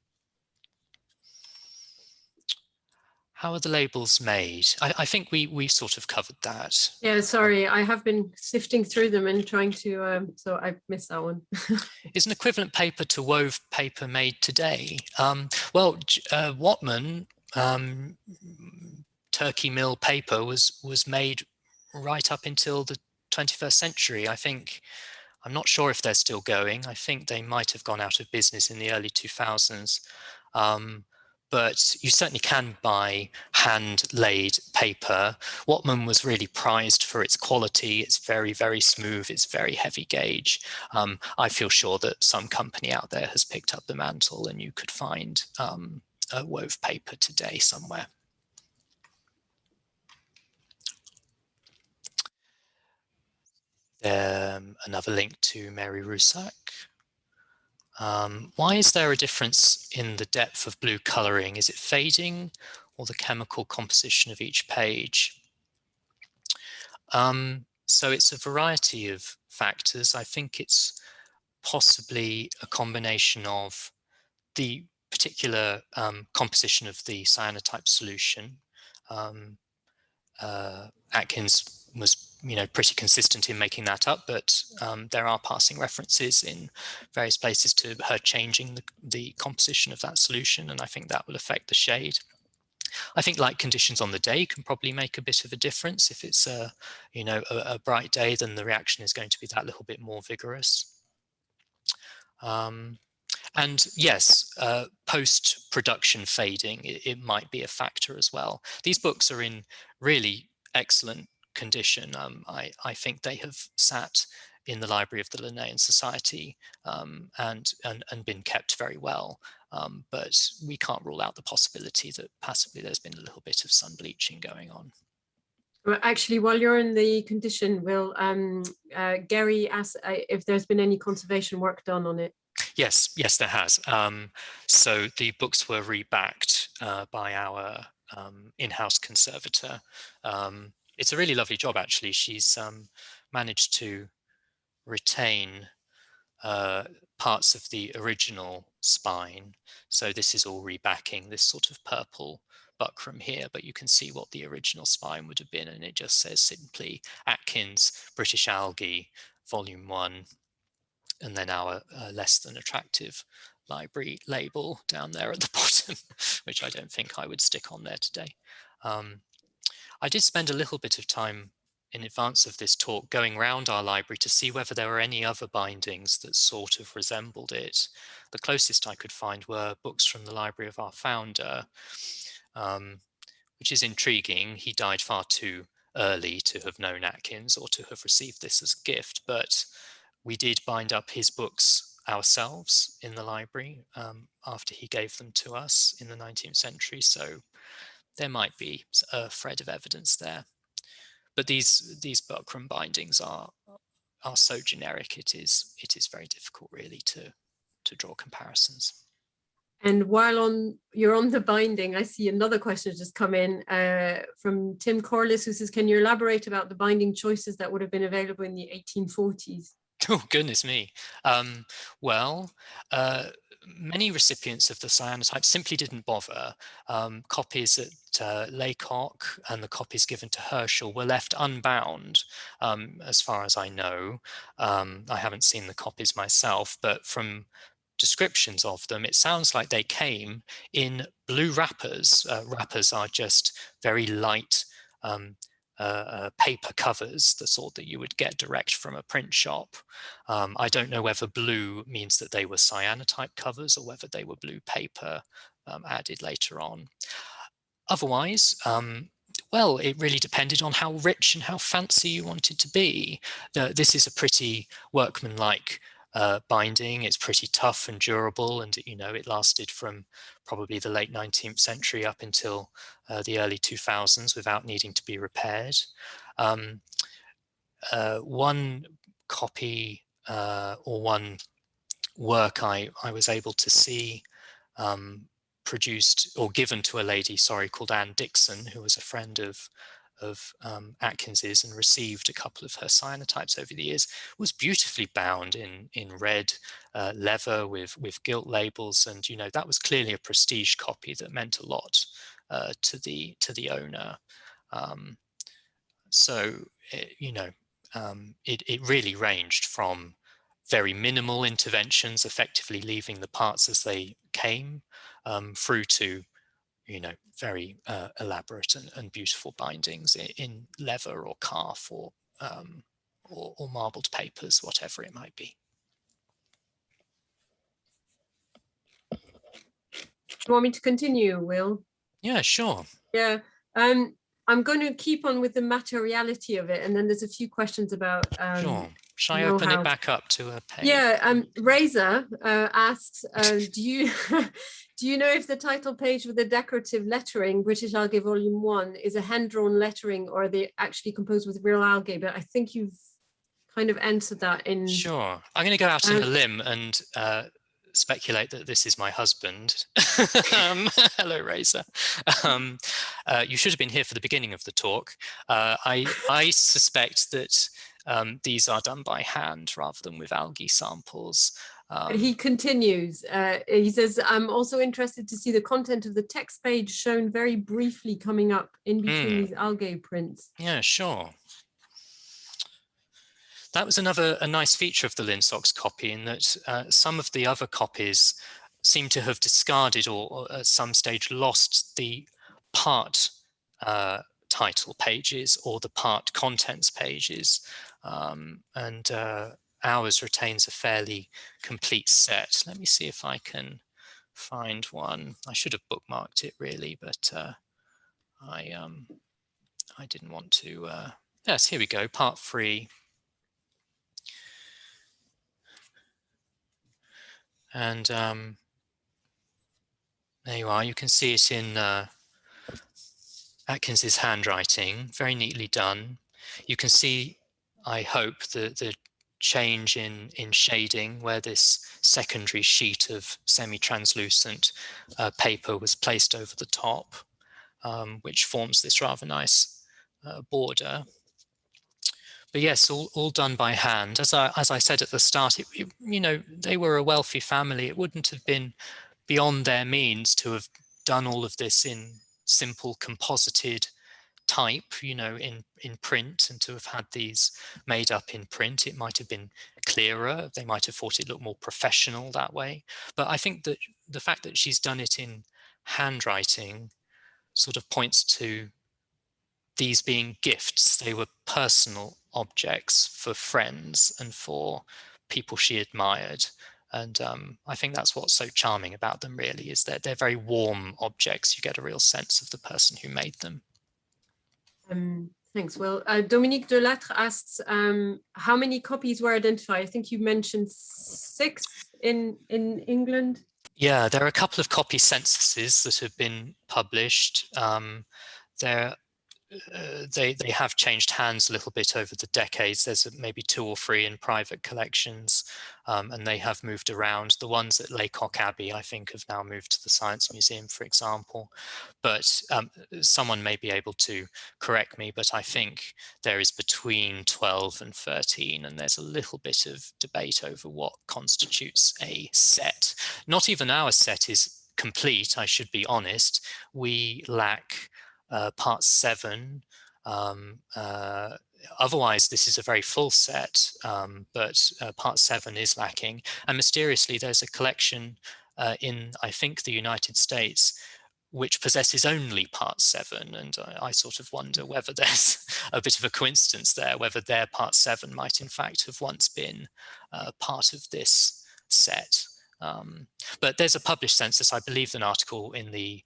How are the labels made? I think we sort of covered that. Yeah, sorry, I have been sifting through them and trying to, so I missed that one. Is an equivalent paper to wove paper made today? Well, Whatman turkey mill paper was made right up until the 21st century. I'm not sure if they're still going. I think they might have gone out of business in the early 2000s. But you certainly can buy hand-laid paper. Whatman was really prized for its quality. It's very, very smooth. It's very heavy gauge. I feel sure that some company out there has picked up the mantle, and you could find a wove paper today somewhere. Another link to Mary Rusak. Why is there a difference in the depth of blue coloring? Is it fading or the chemical composition of each page? So it's a variety of factors. I think it's possibly a combination of the particular composition of the cyanotype solution. Atkins was, you know, pretty consistent in making that up, but there are passing references in various places to her changing the composition of that solution, and I think that will affect the shade. I think light conditions on the day can probably make a bit of a difference. If it's a bright day, then the reaction is going to be that little bit more vigorous. And yes, post-production fading, it might be a factor as well. These books are in really excellent condition. I think they have sat in the library of the Linnean Society and been kept very well. But we can't rule out the possibility that possibly there's been a little bit of sun bleaching going on. Well, actually, while you're in the condition, will Gary ask if there's been any conservation work done on it? Yes, there has. So the books were rebacked by our in-house conservator. It's a really lovely job, actually. She's managed to retain parts of the original spine. So this is all rebacking, this sort of purple buckram here, but you can see what the original spine would have been, and it just says simply Atkins, British Algae, Volume 1, and then our less than attractive library label down there at the bottom, which I don't think I would stick on there today. I did spend a little bit of time in advance of this talk going around our library to see whether there were any other bindings that sort of resembled it. The closest I could find were books from the library of our founder, which is intriguing. He died far too early to have known Atkins or to have received this as a gift, but we did bind up his books ourselves in the library after he gave them to us in the 19th century. So there might be a thread of evidence there. But these buckram bindings are so generic, it is very difficult really to draw comparisons. And while you're on the binding, I see another question just come in from Tim Corliss, who says, can you elaborate about the binding choices that would have been available in the 1840s? Oh, goodness me. Well, many recipients of the cyanotype simply didn't bother. Copies at Laycock and the copies given to Herschel were left unbound, as far as I know. I haven't seen the copies myself, but from descriptions of them, it sounds like they came in blue wrappers. Wrappers are just very light paper covers, the sort that you would get direct from a print shop. I don't know whether blue means that they were cyanotype covers or whether they were blue paper added later on. Otherwise, well, it really depended on how rich and how fancy you wanted to be. This is a pretty workmanlike binding. It's pretty tough and durable, and it lasted from probably the late 19th century up until the early 2000s without needing to be repaired. One copy or one work I was able to see produced or given to a lady, called Anne Dixon, who was a friend of Atkins's and received a couple of her cyanotypes over the years, was beautifully bound in red leather with gilt labels, and that was clearly a prestige copy that meant a lot to the owner. So it really ranged from very minimal interventions, effectively leaving the parts as they came, through to very elaborate and beautiful bindings in leather or calf or marbled papers, whatever it might be. Do you want me to continue, Will? Yeah, sure. Yeah. I'm going to keep on with the materiality of it, and then there's a few questions about sure. Shall I open it back up to a page? Yeah, Razor asks, do you do you know if the title page with the decorative lettering, British Algae Volume 1, is a hand-drawn lettering, or are they actually composed with real algae? But I think you've kind of answered that in... Sure. I'm going to go out on a limb and speculate that this is my husband. Hello, Razor. You should have been here for the beginning of the talk. I suspect that these are done by hand rather than with algae samples. But he continues. He says, I'm also interested to see the content of the text page shown very briefly coming up in between these algae prints. Yeah, sure. That was a nice feature of the Linsox copy, in that some of the other copies seem to have discarded or at some stage lost the part title pages or the part contents pages, and ours retains a fairly complete set. Let me see if I can find one. I should have bookmarked it really, but I didn't want to. Yes, here we go, part 3. And there you are. You can see it in Atkins's handwriting, very neatly done. You can see, I hope, the change in shading, where this secondary sheet of semi-translucent paper was placed over the top, which forms this rather nice border. But yes, all done by hand. As I said at the start, they were a wealthy family. It wouldn't have been beyond their means to have done all of this in simple composited type, in print, and to have had these made up in print. It might have been clearer. They might have thought it looked more professional that way. But I think that the fact that she's done it in handwriting sort of points to these being gifts. They were personal objects for friends and for people she admired. And I think that's what's so charming about them, really, is that they're very warm objects. You get a real sense of the person who made them. Thanks, Will. Dominique Delattre asks, how many copies were identified? I think you mentioned 6 in England. Yeah, there are a couple of copy censuses that have been published. They have changed hands a little bit over the decades. There's maybe 2 or 3 in private collections, and they have moved around. The ones at Laycock Abbey, I think, have now moved to the Science Museum, for example. But someone may be able to correct me, but I think there is between 12 and 13, and there's a little bit of debate over what constitutes a set. Not even our set is complete, I should be honest. We lack part 7. Otherwise, this is a very full set, but part 7 is lacking. And mysteriously, there's a collection in, I think, the United States, which possesses only part 7. And I sort of wonder whether there's a bit of a coincidence there, whether their part 7 might in fact have once been part of this set. But there's a published census. I believe an article in the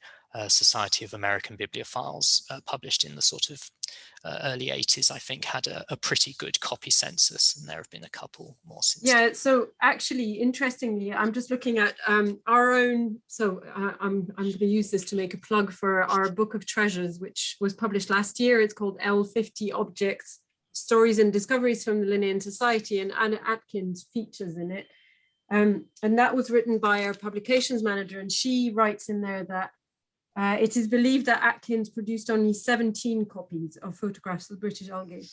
Society of American Bibliophiles, published in the sort of early 80s, I think, had a pretty good copy census, and there have been a couple more since. Yeah, so actually, interestingly, I'm just looking at our own, so I'm going to use this to make a plug for our Book of Treasures, which was published last year. It's called L50 Objects, Stories and Discoveries from the Linnean Society, and Anna Atkins features in it. And that was written by our publications manager, and she writes in there that it is believed that Atkins produced only 17 copies of Photographs of British Algae.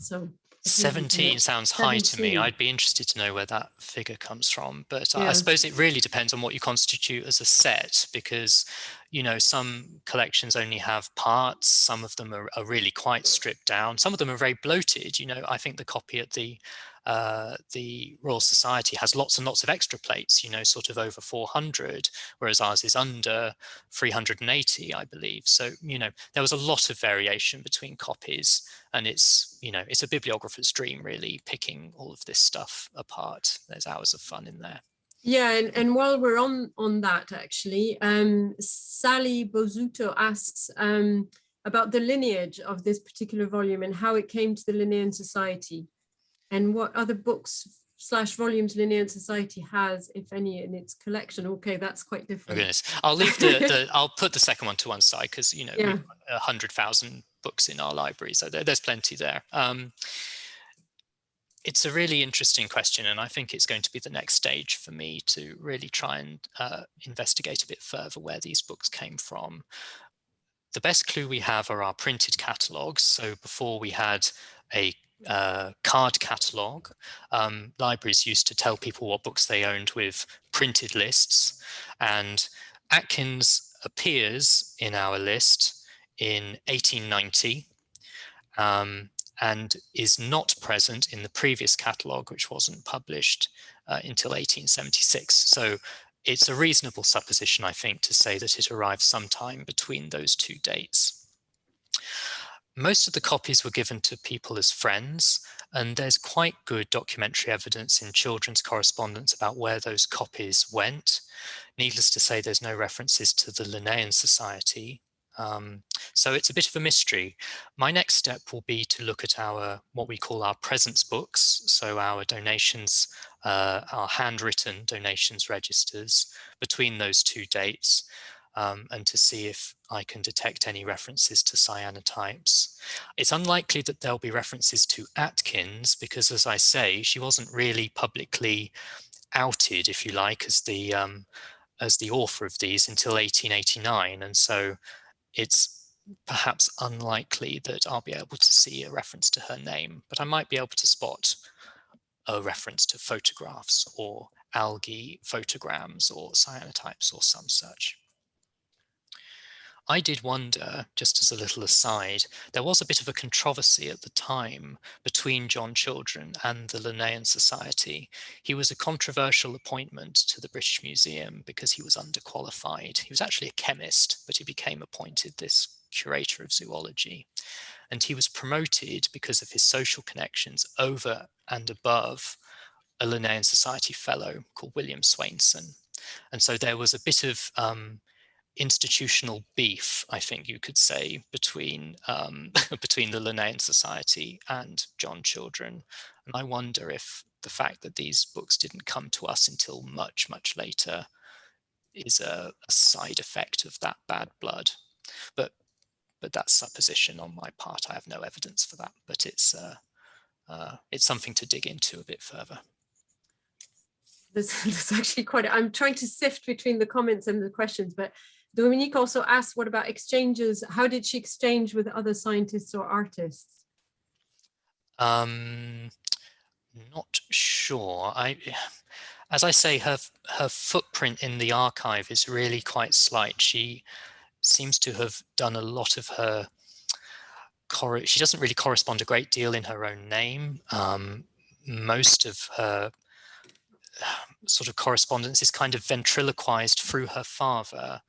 So 17 sounds high to me. I'd be interested to know where that figure comes from, but yeah. I suppose it really depends on what you constitute as a set, because, you know, some collections only have parts, some of them are really quite stripped down, some of them are very bloated. You know, I think the copy at the Royal Society has lots and lots of extra plates, you know, sort of over 400, whereas ours is under 380, I believe. So, you know, there was a lot of variation between copies, and it's, you know, it's a bibliographer's dream, really, picking all of this stuff apart. There's hours of fun in there. Yeah, and while we're on that, actually, Sally Bozuto asks about the lineage of this particular volume and how it came to the Linnean Society, and what other books / volumes Linnean Society has, if any, in its collection. Okay, that's quite different. Oh goodness, I'll leave I'll put the second one to one side, because, you know, yeah, we've got 100,000 books in our library, so there's plenty there. It's a really interesting question, and I think it's going to be the next stage for me to really try and investigate a bit further where these books came from. The best clue we have are our printed catalogues. So before we had a card catalogue, libraries used to tell people what books they owned with printed lists, and Atkins appears in our list in 1890 and is not present in the previous catalogue, which wasn't published until 1876. So it's a reasonable supposition, I think, to say that it arrived sometime between those two dates. Most of the copies were given to people as friends, and there's quite good documentary evidence in children's correspondence about where those copies went. Needless to say, there's no references to the Linnean Society. So it's a bit of a mystery. My next step will be to look at our, what we call our presence books, so our donations, our handwritten donations registers between those two dates, and to see if I can detect any references to cyanotypes. It's unlikely that there'll be references to Atkins, because, as I say, she wasn't really publicly outed, if you like, as the author of these until 1889, and so it's perhaps unlikely that I'll be able to see a reference to her name, but I might be able to spot a reference to photographs or algae photograms or cyanotypes or some such. I did wonder, just as a little aside, there was a bit of a controversy at the time between John Children and the Linnean Society. He was a controversial appointment to the British Museum because he was underqualified. He was actually a chemist, but he became appointed this curator of zoology. And he was promoted because of his social connections over and above a Linnean Society fellow called William Swainson. And so there was a bit of institutional beef, I think you could say, between between the Linnean Society and John Children. And I wonder if the fact that these books didn't come to us until much, much later is a side effect of that bad blood. But that's supposition on my part. I have no evidence for that, but it's something to dig into a bit further. There's actually quite, I'm trying to sift between the comments and the questions, but Dominique also asked, what about exchanges? How did she exchange with other scientists or artists? Not sure. As I say, her footprint in the archive is really quite slight. She seems to have done a lot of her, she doesn't really correspond a great deal in her own name. Most of her sort of correspondence is kind of ventriloquized through her father.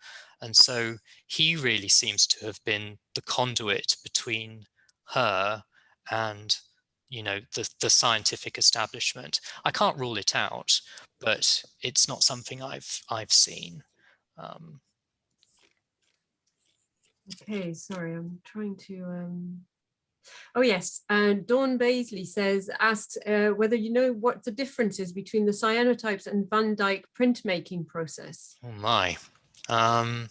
And so he really seems to have been the conduit between her and, you know, the scientific establishment. I can't rule it out, but it's not something I've seen. Okay, sorry, I'm trying to. Oh yes, Dawn Baisley asks whether you know what the difference is between the cyanotypes and Van Dyck printmaking process. Oh my. I've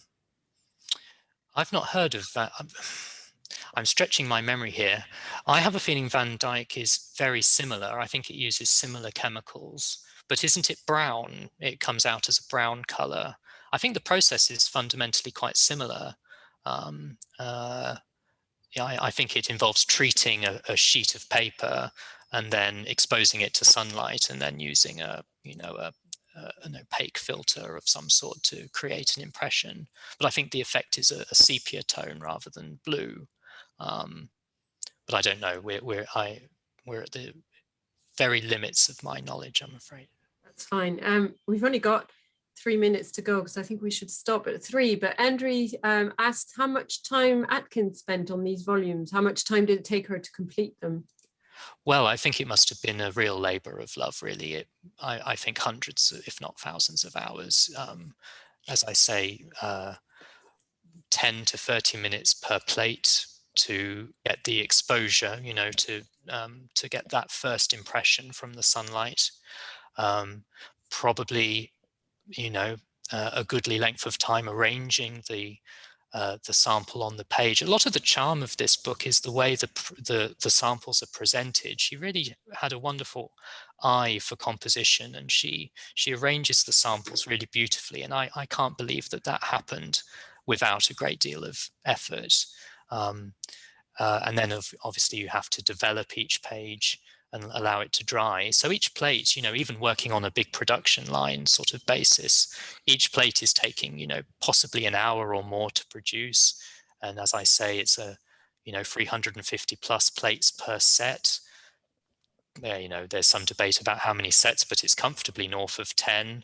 not heard of that. I'm stretching my memory here. I have a feeling Van Dyck is very similar. I think it uses similar chemicals, but isn't it brown? It comes out as a brown color. I think the process is fundamentally quite similar. Yeah, I think it involves treating a sheet of paper and then exposing it to sunlight and then using an opaque filter of some sort to create an impression. But I think the effect is a sepia tone rather than blue. But I don't know. We're at the very limits of my knowledge, I'm afraid. That's fine. We've only got 3 minutes to go because I think we should stop at 3. But Andre asked how much time Atkins spent on these volumes. How much time did it take her to complete them? Well, I think it must have been a real labor of love, really. I think hundreds, if not thousands of hours. As I say, 10 to 30 minutes per plate to get the exposure, you know, to get that first impression from the sunlight. Probably, you know, a goodly length of time arranging the sample on the page. A lot of the charm of this book is the way the samples are presented. She really had a wonderful eye for composition, and she arranges the samples really beautifully. And I can't believe that happened without a great deal of effort. And then obviously you have to develop each page and allow it to dry. So each plate, you know, even working on a big production line sort of basis, each plate is taking, you know, possibly an hour or more to produce. And as I say, it's 350 plus plates per set. Yeah, you know, there's some debate about how many sets, but it's comfortably north of 10.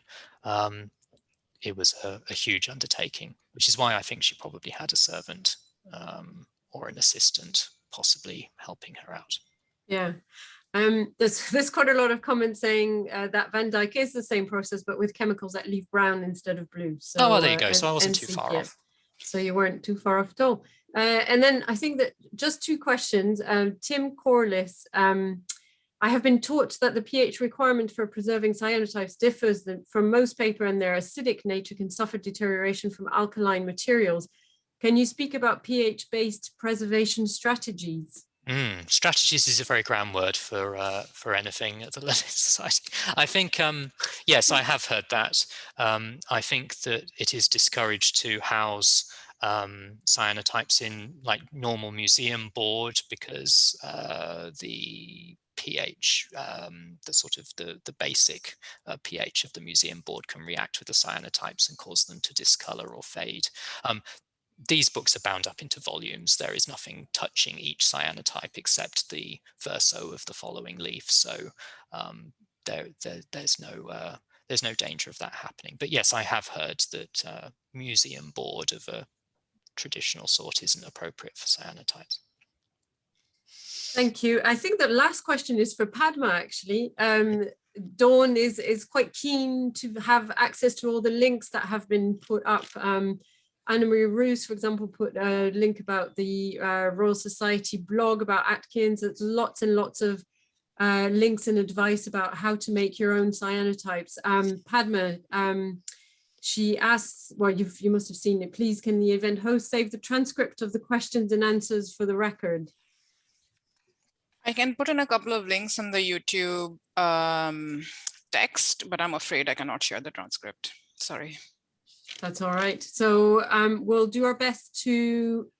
It was a huge undertaking, which is why I think she probably had a servant or an assistant possibly helping her out. Yeah. There's quite a lot of comments saying that Van Dyck is the same process, but with chemicals that leave brown instead of blue. So, oh, well, there you go. So I wasn't too far off. So you weren't too far off at all. And then I think that just 2 questions. Tim Corliss, I have been taught that the pH requirement for preserving cyanotypes differs from most paper, and their acidic nature can suffer deterioration from alkaline materials. Can you speak about pH-based preservation strategies? Strategies is a very grand word for anything at the Linnean Society. I think, yes, I have heard that. I think that it is discouraged to house cyanotypes in like normal museum board because the pH, the basic pH of the museum board can react with the cyanotypes and cause them to discolor or fade. These books are bound up into volumes. There is nothing touching each cyanotype except the verso of the following leaf. So there's no danger of that happening. But yes, I have heard that museum board of a traditional sort isn't appropriate for cyanotypes. Thank you. I think the last question is for Padma, actually. Dawn is quite keen to have access to all the links that have been put up. Anna-Marie Roos, for example, put a link about the Royal Society blog about Atkins. There's lots and lots of links and advice about how to make your own cyanotypes. Padma, she asks, well, you must have seen it. Please, can the event host save the transcript of the questions and answers for the record? I can put in a couple of links in the YouTube text, but I'm afraid I cannot share the transcript. Sorry. That's all right. So we'll do our best to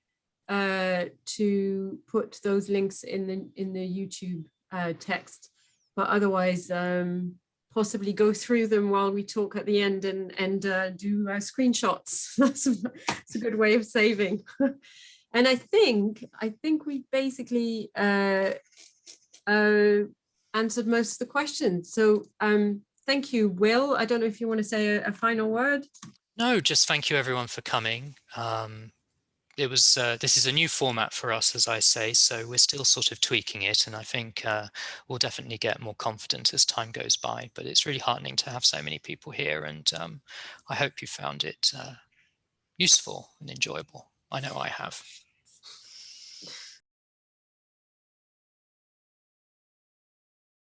put those links in the YouTube text, but otherwise possibly go through them while we talk at the end and do screenshots. That's a good way of saving. And I think we basically answered most of the questions. So thank you, Will. I don't know if you want to say a final word. No, just thank you everyone for coming. This is a new format for us, as I say, so we're still sort of tweaking it, and I think we'll definitely get more confident as time goes by, but it's really heartening to have so many people here, and I hope you found it useful and enjoyable. I know I have.